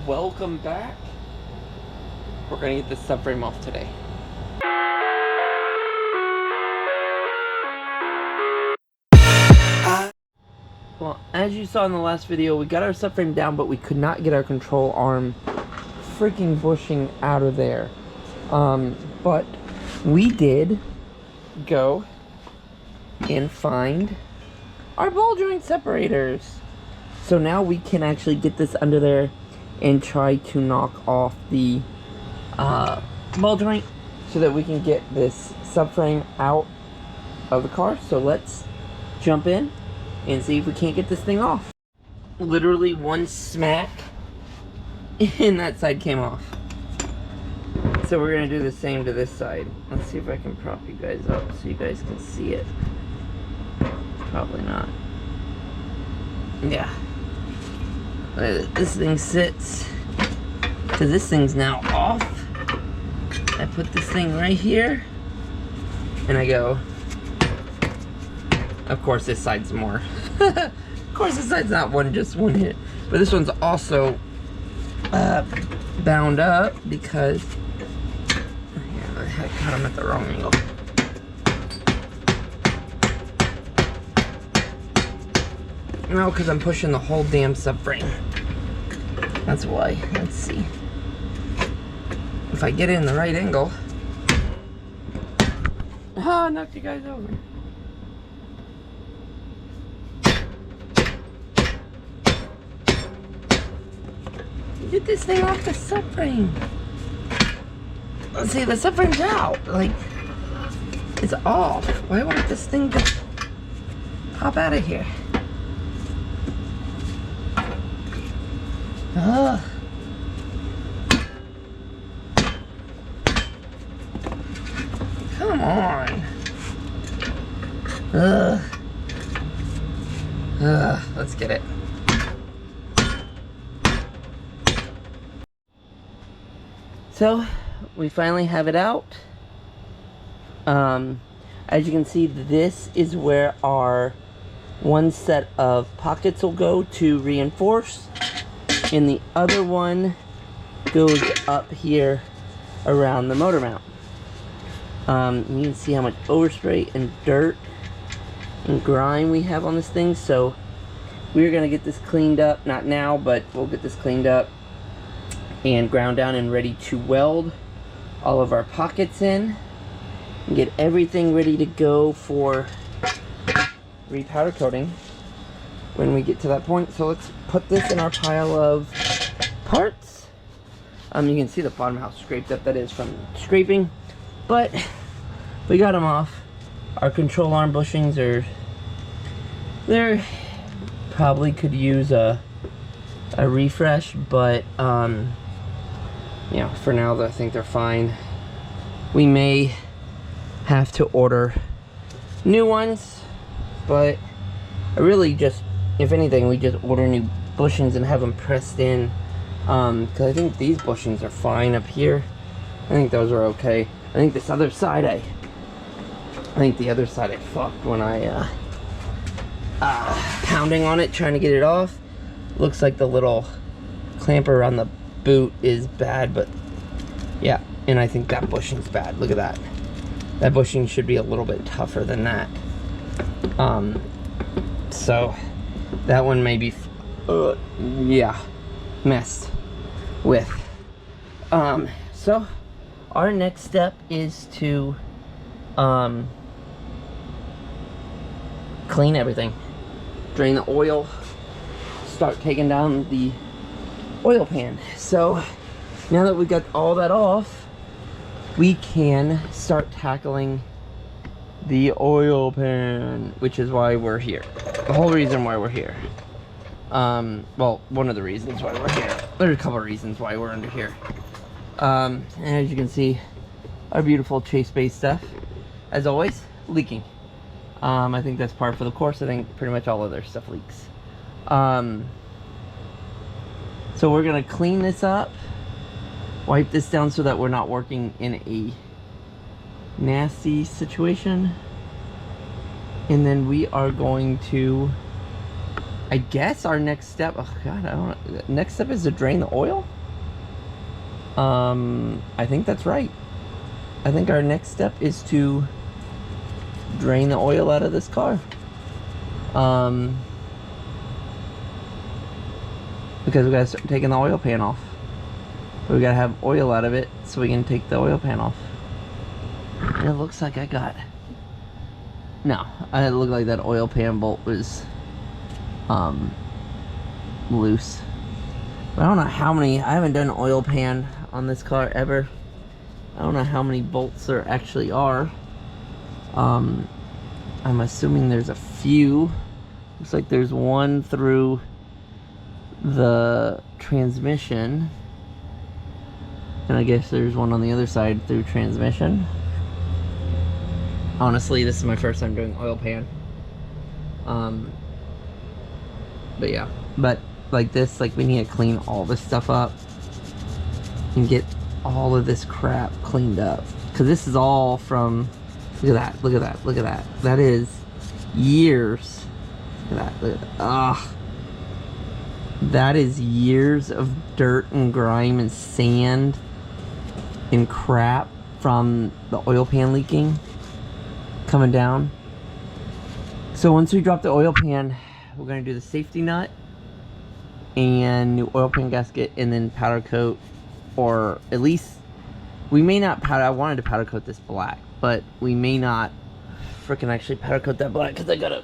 Welcome back. We're gonna get this subframe off today. Well, as you saw in the last video, we got our subframe down, but we could not get our control arm freaking bushing out of there. But we did go and find our ball joint separators. So now we can actually get this under there and try to knock off the ball joint so that we can get this subframe out of the car. So let's jump in and see if we can't get this thing off. Literally one smack and that side came off. So we're gonna do the same to this side. Let's see if I can prop you guys up so you guys can see it. Probably not. Yeah. This thing sits, because this thing's now off. I put this thing right here and I go, of course this side's more. Of course this side's not just one hit, but this one's also bound up because I got him at the wrong angle. No, because I'm pushing the whole damn subframe. That's why. Let's see. If I get it in the right angle. Ah, knocked you guys over. Get this thing off the subframe. Let's see, the subframe's out. Like, it's off. Why won't this thing just pop out of here? Ugh. Come on. Ugh. Let's get it. So, we finally have it out. As you can see, this is where our one set of pockets will go to reinforce. And the other one goes up here around the motor mount. You can see how much overspray and dirt and grime we have on this thing. So we're gonna get this cleaned up, not now, but we'll get this cleaned up and ground down and ready to weld all of our pockets in and get everything ready to go for repowder coating when we get to that point. So let's put this in our pile of parts. You can see the bottom how scraped up that is from scraping, but we got them off. Our control arm bushings they're probably could use a refresh, but you know, for now I think they're fine. We may have to order new ones, but I really just, if anything, we just order new bushings and have them pressed in, because I think these bushings are fine up here. I think those are okay. I think this other side, I think the other side I fucked when I pounding on it trying to get it off. Looks like the little clamper around the boot is bad, but yeah, and I think that bushing's bad. Look at that. That bushing should be a little bit tougher than that. So that one may be yeah, messed with. So our next step is to clean everything, drain the oil, start taking down the oil pan. So now that we got all that off, we can start tackling the oil pan, which is why we're here. The whole reason why we're here. Well, one of the reasons why we're here. There's a couple of reasons why we're under here. And as you can see, our beautiful Chase Base stuff, as always, leaking. I think that's par for the course. I think pretty much all of their stuff leaks. So we're gonna clean this up, wipe this down so that we're not working in a nasty situation, and then we are going to I guess our next step, oh god, I don't know. Next step is to drain the oil. I think that's right. I think our next step is to drain the oil out of this car. Because we gotta start taking the oil pan off. But we gotta have oil out of it so we can take the oil pan off. And it looks like I got... No, it looked like that oil pan bolt was loose. But I don't know how many... I haven't done an oil pan on this car ever. I don't know how many bolts there actually are. I'm assuming there's a few. Looks like there's one through the transmission. And I guess there's one on the other side through transmission. Honestly, this is my first time doing oil pan. But yeah. But like this, like we need to clean all this stuff up and get all of this crap cleaned up. Because this is all from... Look at that, look at that, look at that. That is years. Look at that, look at that. Ugh. That is years of dirt and grime and sand and crap from the oil pan leaking coming down. So once we drop the oil pan, we're going to do the safety nut and new oil pan gasket and then powder coat, or at least we may not powder. I wanted to powder coat this black, but we may not freaking actually powder coat that black because I got a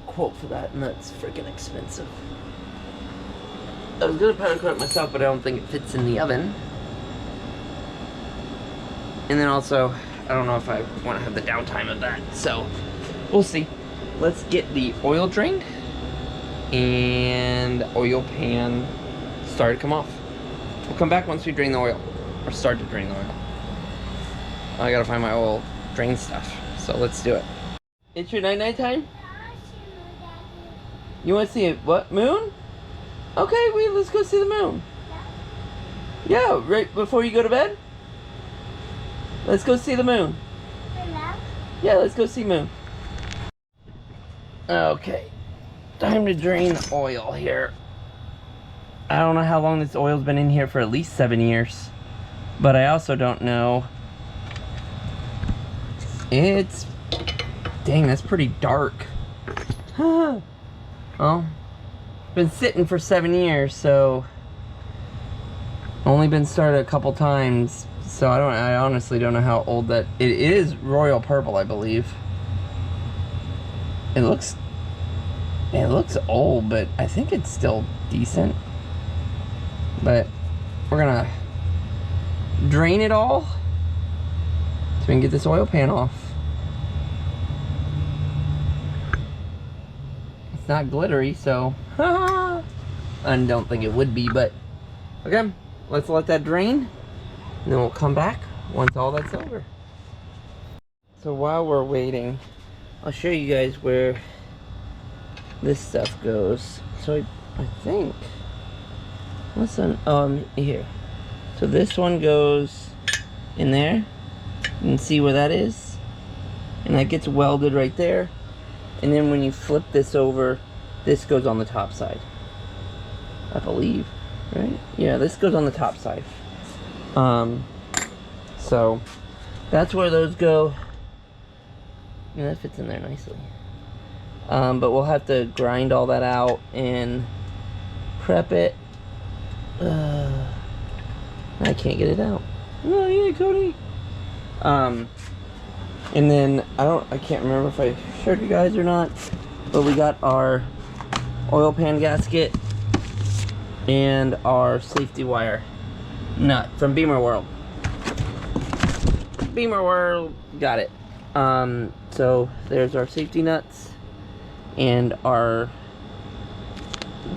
quote for that and that's freaking expensive. I was gonna powder coat it myself, but I don't think it fits in the oven. And then also, I don't know if I want to have the downtime of that, so we'll see. Let's get the oil drained and the oil pan start to come off. We'll come back once we drain the oil, or start to drain the oil. I gotta find my oil drain stuff, so let's do it. It's your night time? You want to see it? What? Moon? Okay, let's go see the moon. Yeah, right before you go to bed? Let's go see the moon. Yeah, let's go see moon. Okay, time to drain the oil here. I don't know how long this oil's been in here, for at least 7 years. But I also don't know. It's... Dang, that's pretty dark. Well, been sitting for 7 years, so only been started a couple times, so I honestly don't know how old that... It is royal purple, I believe. It looks old, but I think it's still decent. But we're gonna drain it all so we can get this oil pan off. It's not glittery, so I don't think it would be, but okay, let's let that drain and then we'll come back once all that's over. So while we're waiting, I'll show you guys where this stuff goes. So I think, what's on, here. So this one goes in there. You can see where that is. And that gets welded right there. And then when you flip this over, this goes on the top side, I believe, right? Yeah, this goes on the top side. So that's where those go. Yeah, that fits in there nicely. But we'll have to grind all that out and prep it. I can't get it out. Oh yeah, Cody. And then I can't remember if I showed you guys or not, but we got our oil pan gasket and our safety wire nut from Beamer World. Beamer World, got it. So there's our safety nuts and our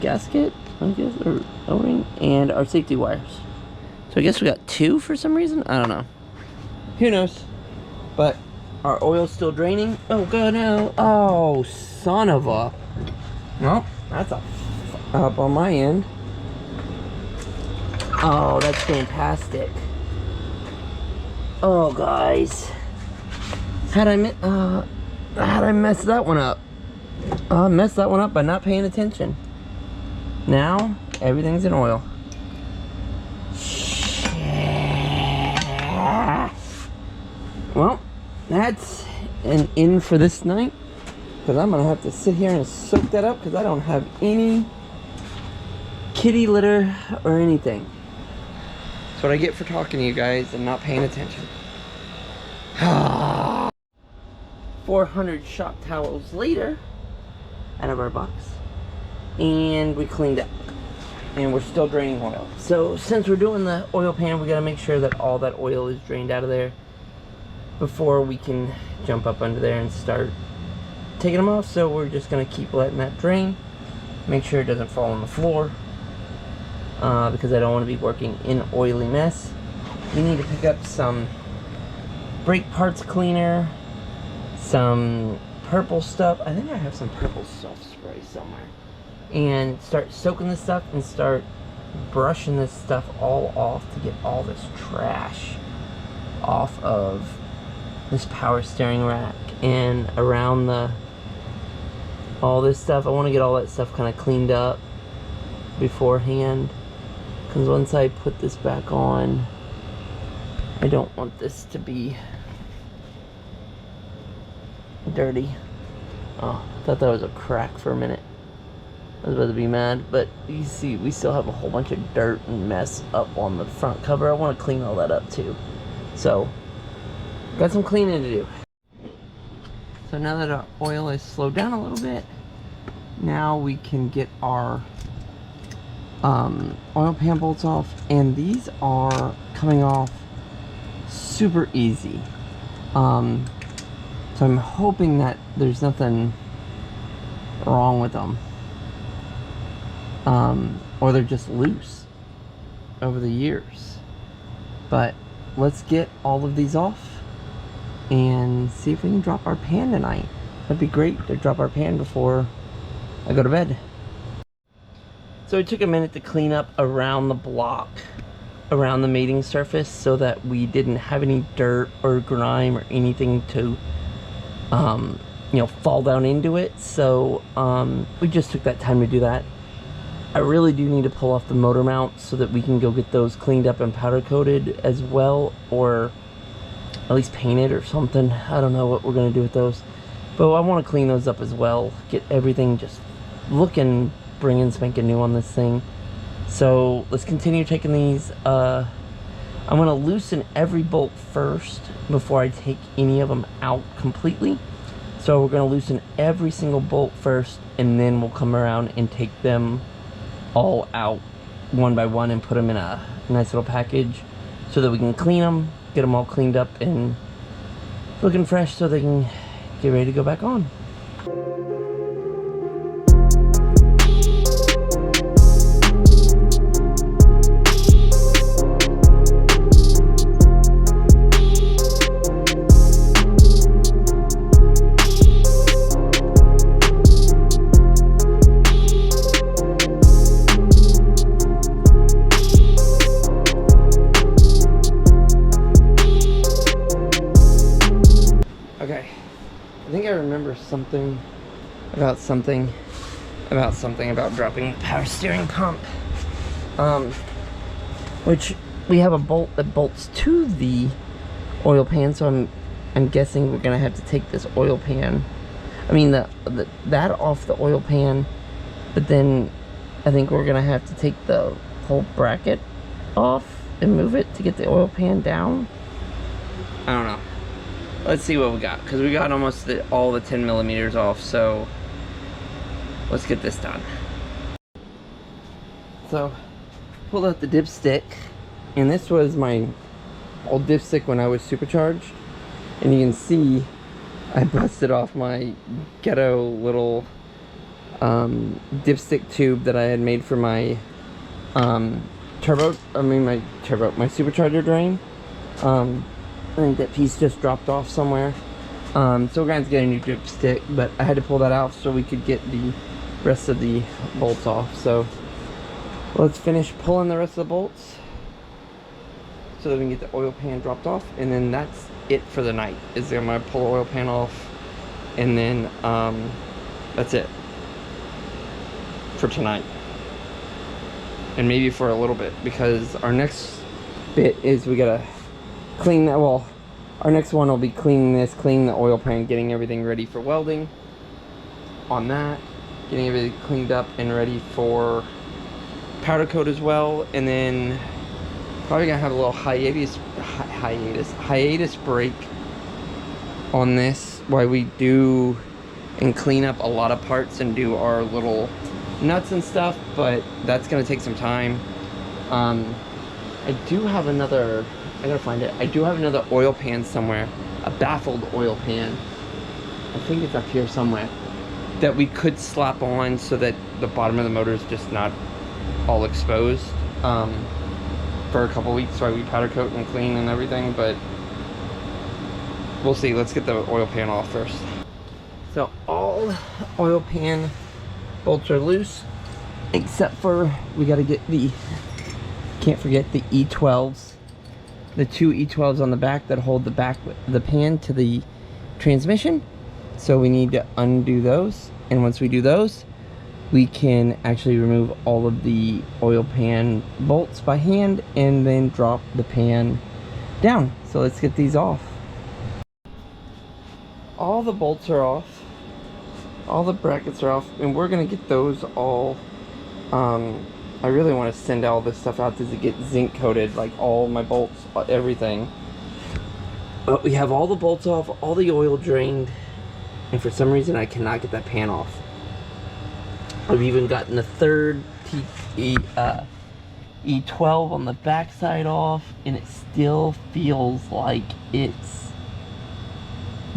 gasket, I guess, or O-ring, and our safety wires. So I guess we got two for some reason. I don't know. Who knows? But our oil's still draining. Oh god, no. Oh, son of a. Well, that's a up on my end. Oh, that's fantastic. Oh, guys. How'd I mess that one up? I messed that one up by not paying attention. Now, everything's in oil. Well, that's an in for this night. Because I'm going to have to sit here and soak that up because I don't have any kitty litter or anything. That's what I get for talking to you guys and not paying attention. 400 shop towels later out of our box. And we cleaned up. And we're still draining oil. So since we're doing the oil pan, we got to make sure that all that oil is drained out of there before we can jump up under there and start taking them off. So we're just going to keep letting that drain. Make sure it doesn't fall on the floor. Because I don't want to be working in oily mess. You need to pick up some brake parts cleaner, some purple stuff. I think I have some purple soft spray somewhere. And start soaking this stuff and start brushing this stuff all off to get all this trash off of this power steering rack and around all this stuff. I want to get all that stuff kind of cleaned up beforehand, because once I put this back on, I don't want this to be dirty. Oh, I thought that was a crack for a minute. I was about to be mad, but you see we still have a whole bunch of dirt and mess up on the front cover. I want to clean all that up too. So, got some cleaning to do. So now that our oil is slowed down a little bit, now we can get our oil pan bolts off, and these are coming off super easy. So I'm hoping that there's nothing wrong with them. Or they're just loose over the years. But let's get all of these off and see if we can drop our pan tonight. That'd be great to drop our pan before I go to bed. So it took a minute to clean up around the block, around the mating surface, so that we didn't have any dirt or grime or anything to fall down into it. So we just took that time to do that. I really do need to pull off the motor mounts so that we can go get those cleaned up and powder coated as well, or at least painted or something. I don't know what we're going to do with those, but I want to clean those up as well, get everything just looking bringing spanking new on this thing. So let's continue taking these. I'm going to loosen every bolt first before I take any of them out completely. So we're going to loosen every single bolt first, and then we'll come around and take them all out one by one and put them in a nice little package so that we can clean them, get them all cleaned up and looking fresh so they can get ready to go back on. Something about dropping the power steering pump, which we have a bolt that bolts to the oil pan, so I'm guessing we're gonna have to take this oil pan, that off the oil pan, but then I think we're gonna have to take the whole bracket off and move it to get the oil pan down. I don't know. Let's see what we got, because we got almost all the 10 millimeters off, so let's get this done. So, pulled out the dipstick, and this was my old dipstick when I was supercharged, and you can see I busted off my ghetto little dipstick tube that I had made for my my supercharger drain. I think that piece just dropped off somewhere. So we're going to get a new dipstick, but I had to pull that out so we could get the rest of the bolts off. So let's finish pulling the rest of the bolts so that we can get the oil pan dropped off, and then that's it for the night. I'm going to pull the oil pan off, and then that's it. for tonight. And maybe for a little bit, because our next bit is we gotta clean that. Well, our next one will be cleaning this, cleaning the oil pan, getting everything ready for welding on that, getting everything cleaned up and ready for powder coat as well. And then probably gonna have a little hiatus break on this while we do and clean up a lot of parts and do our little nuts and stuff, but that's gonna take some time. I do have another, I gotta find it. I do have another oil pan somewhere, a baffled oil pan. I think it's up here somewhere, that we could slap on so that the bottom of the motor is just not all exposed for a couple weeks while we powder coat and clean and everything, but we'll see. Let's get the oil pan off first. So all oil pan bolts are loose, except for we got to get the, can't forget the E12s, the two E12s on the back that hold the pan to the transmission. So we need to undo those, and once we do those, we can actually remove all of the oil pan bolts by hand and then drop the pan down. So let's get these off. All the bolts are off, all the brackets are off, and we're gonna get those all, I really want to send all this stuff out to get zinc coated, like all my bolts, everything. But we have all the bolts off, all the oil drained, and for some reason I cannot get that pan off. I've even gotten the third E12 on the back side off, and it still feels like it's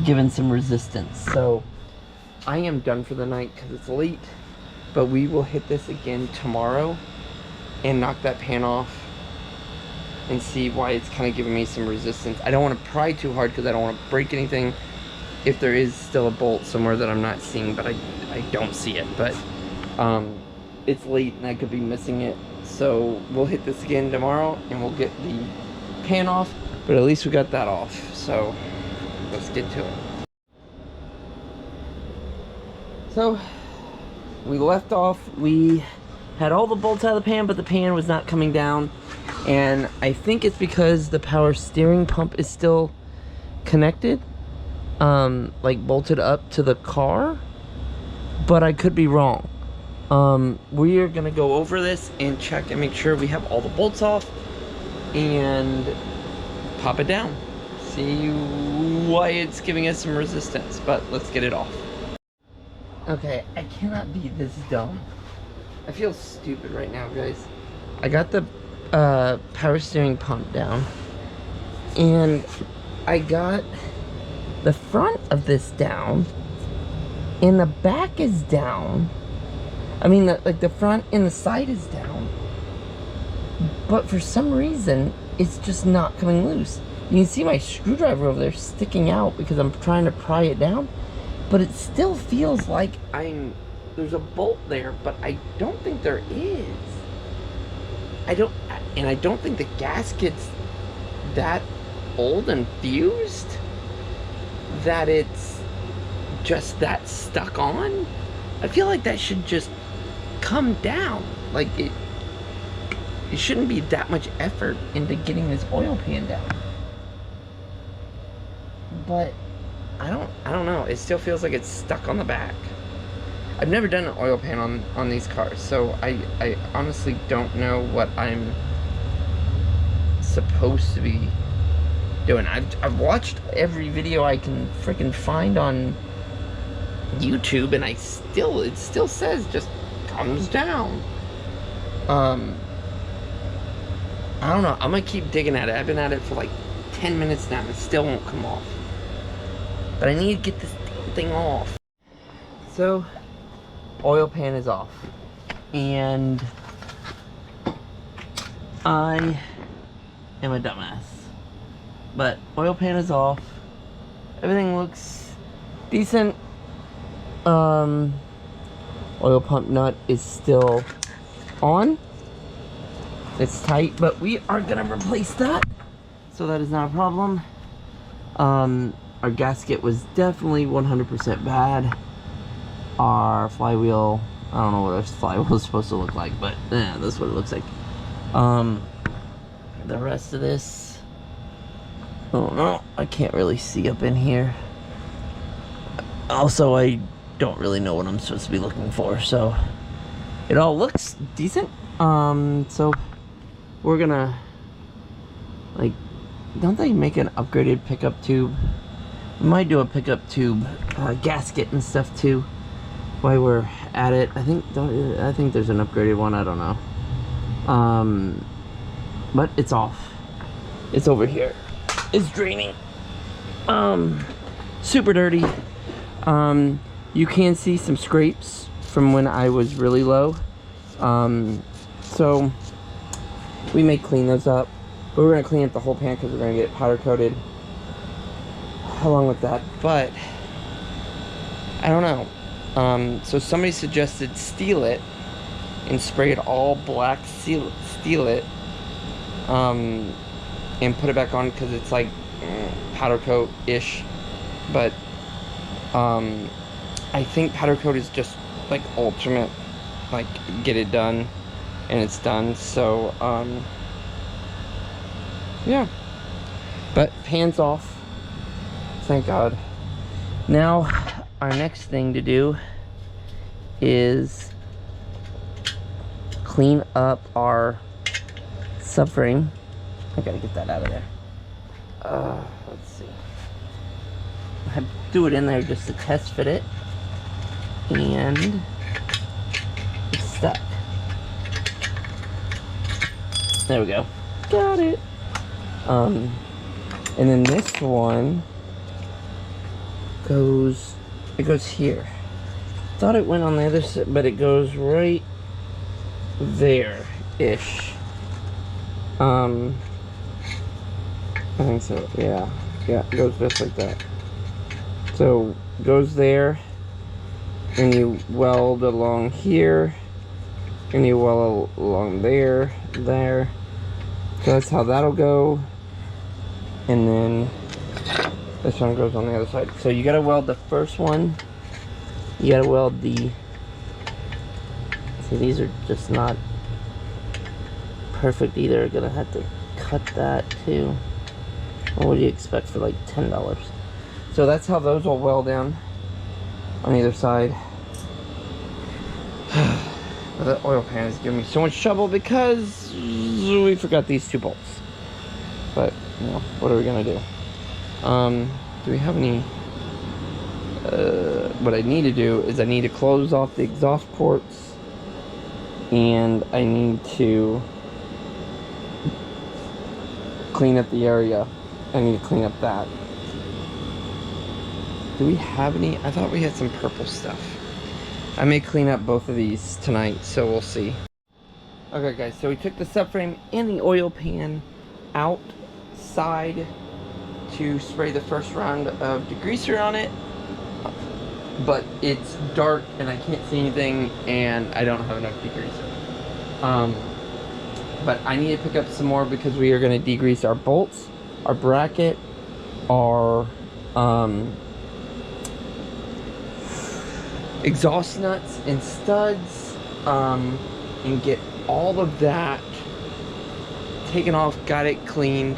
given some resistance. So I am done for the night because it's late, but we will hit this again tomorrow and knock that pan off and see why it's kind of giving me some resistance. I don't want to pry too hard because I don't want to break anything if there is still a bolt somewhere that I'm not seeing, but I don't see it. But it's late and I could be missing it, so we'll hit this again tomorrow and we'll get the pan off, but at least we got that off. So let's get to it. So we left off, we had all the bolts out of the pan, but the pan was not coming down, and I think it's because the power steering pump is still connected, like bolted up to the car, but I could be wrong. We are gonna go over this and check and make sure we have all the bolts off and pop it down, see why it's giving us some resistance. But let's get it off. Okay, I cannot be this dumb. I feel stupid right now, guys. I got the power steering pump down, and I got the front of this down, and the back is down. I mean, like the front and the side is down, but for some reason, it's just not coming loose. You can see my screwdriver over there sticking out because I'm trying to pry it down, but it still feels like there's a bolt there, but I don't think there is. I don't think the gasket's that old and fused that it's just that stuck on. I feel like that should just come down. Like it shouldn't be that much effort into getting this oil pan down. But I don't know. It still feels like it's stuck on the back. I've never done an oil pan on these cars, so I honestly don't know what I'm supposed to be doing. I've watched every video I can freaking find on YouTube, and it still says just comes down. I don't know. I'm gonna keep digging at it. I've been at it for like 10 minutes now and it still won't come off. But I need to get this thing off. So, oil pan is off, and I am a dumbass. But oil pan is off. Everything looks decent. Oil pump nut is still on. It's tight, but we are gonna replace that, so that is not a problem. Our gasket was definitely 100% bad. Our flywheel I don't know what a flywheel is supposed to look like, but yeah, that's what it looks like. The rest of this, oh no, I can't really see up in here. Also, I don't really know what I'm supposed to be looking for, so it all looks decent. So we're gonna, like, don't they make an upgraded pickup tube? We might do a pickup tube gasket and stuff too while we're at it. I think there's an upgraded one. I don't know. But it's off. It's over here. It's draining. Super dirty. You can see some scrapes from when I was really low. So we may clean those up, but we're gonna clean up the whole pan because we're gonna get it powder coated along with that. But I don't know. So somebody suggested steel it and spray it all black, steel it, and put it back on because it's like powder coat ish. But I think powder coat is just like ultimate, like get it done and it's done. So yeah, but pan's off, thank God. Now our next thing to do is clean up our subframe. I gotta get that out of there. Let's see. I do it in there just to test fit it, and it's stuck. There we go. Got it. And then this one goes here. Thought it went on the other side, but it goes right there-ish. I think so, yeah. Yeah, it goes just like that. So, goes there, and you weld along here, and you weld along there. So that's how that'll go. And then this one goes on the other side. So you gotta weld the first one. You gotta weld the, see, these are just not perfect either. You're gonna have to cut that too. What do you expect for like $10? So that's how those will weld down on either side. But the oil pan is giving me so much trouble because we forgot these 2 bolts. But, you know, what are we gonna do? Do we have any? What I need to do is I need to close off the exhaust ports, and I need to clean up the area. I need to clean up that. Do we have any? I thought we had some purple stuff. I may clean up both of these tonight, so we'll see. Okay guys, so we took the subframe and the oil pan outside to spray the first round of degreaser on it, but it's dark and I can't see anything and I don't have enough degreaser. But I need to pick up some more because we are going to degrease our bolts, our bracket, our exhaust nuts and studs, and get all of that taken off, got it cleaned.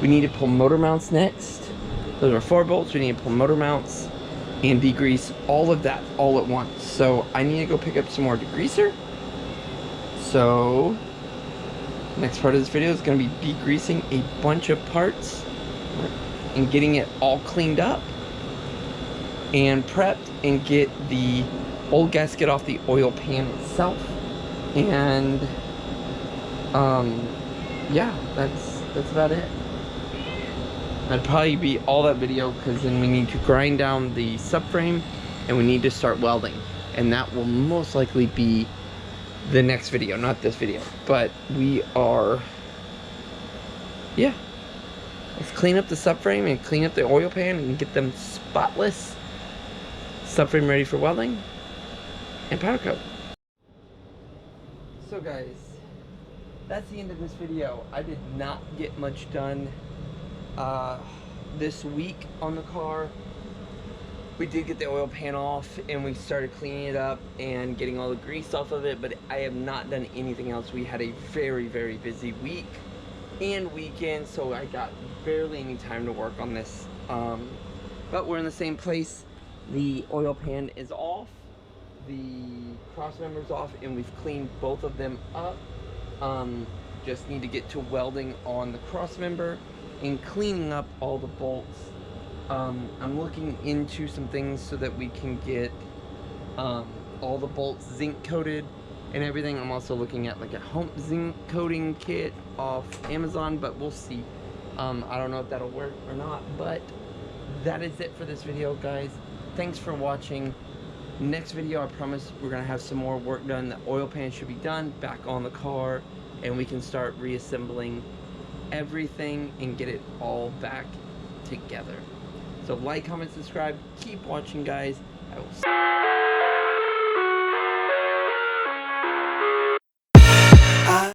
We need to pull motor mounts next. Those are 4 bolts. We need to pull motor mounts and degrease all of that all at once. So I need to go pick up some more degreaser. So next part of this video is going to be degreasing a bunch of parts and getting it all cleaned up and prepped, and get the old gasket off the oil pan itself. And yeah, that's about it. That'd probably be all that video, because then we need to grind down the subframe and we need to start welding, and that will most likely be the next video, not this video. But we are, yeah, let's clean up the subframe and clean up the oil pan and get them spotless. Subframe ready for welding and powder coat. So guys, that's the end of this video. I did not get much done this week on the car. we did get the oil pan off and we started cleaning it up and getting all the grease off of it, but I have not done anything else. We had a very, very busy week and weekend, so I got barely any time to work on this. But we're in the same place. The oil pan is off, the cross member's off, and we've cleaned both of them up. Just need to get to welding on the cross member and cleaning up all the bolts. I'm looking into some things so that we can get all the bolts zinc coated and everything. I'm also looking at like a home zinc coating kit off Amazon, but we'll see. I don't know if that'll work or not, but that is it for this video, guys. Thanks for watching. Next video, I promise we're gonna have some more work done. The oil pan should be done, back on the car, and we can start reassembling everything and get it all back together. So like, comment, subscribe, keep watching, guys. I will see